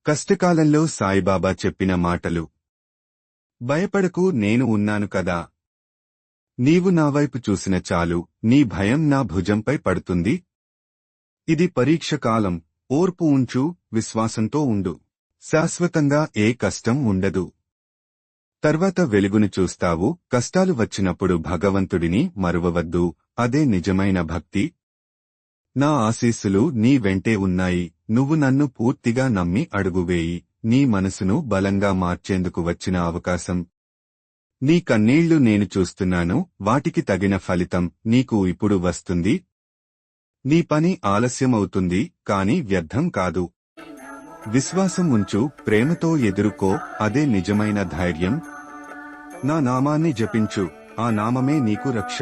కష్టకాలంలో సాయిబాబా చెప్పిన మాటలు. భయపడకు, నేను ఉన్నాను కదా. నీవు నా వైపు చూసిన చాలు, నీ భయం నా భుజంపై పడుతుంది. ఇది పరీక్ష కాలం. ఓర్పు ఉంచు, విశ్వాసంతో ఉండు. శాశ్వతంగా ఏ కష్టం ఉండదు. తర్వాత వెలుగును చూస్తావు. కష్టాలు వచ్చినప్పుడు భగవంతుడిని మరువవద్దు, అదే నిజమైన భక్తి. నా ఆశీస్సులు నీ వెంటే ఉన్నాయి. నువ్వు నన్ను పూర్తిగా నమ్మి అడుగువేయి. నీ మనసును బలంగా మార్చేందుకు వచ్చిన అవకాశం. నీ కన్నీళ్లు నేను చూస్తున్నాను, వాటికి తగిన ఫలితం నీకు ఇప్పుడు వస్తుంది. నీ పని ఆలస్యమవుతుంది, కాని వ్యర్థం కాదు. విశ్వాసం ఉంచు, ప్రేమతో ఎదుర్కో, అదే నిజమైన ధైర్యం. నా నామాన్ని జపించు, ఆ నామమే నీకు రక్ష.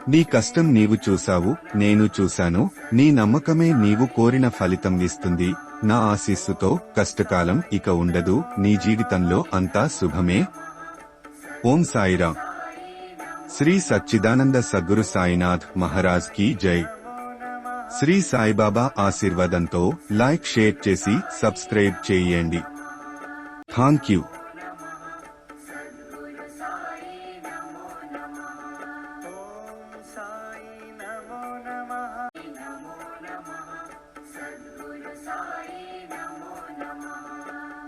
నీ కష్టం నీవు చూశావు, నేను చూశాను. నీ నమ్మకమే నీవు కోరిన ఫలితం ఇస్తుంది. నా ఆశీస్సుతో కష్టకాలం ఇక ఉండదు. నీ జీవితంలో అంతా శుభమే. ఓం సాయిరాం. శ్రీ సచ్చిదానంద సద్గురు సాయినాథ్ మహారాజ్ కీ జై. శ్రీ సాయిబాబా ఆశీర్వాదంతో లైక్, షేర్ చేసి సబ్స్క్రైబ్ చేయండి. థాంక్యూ.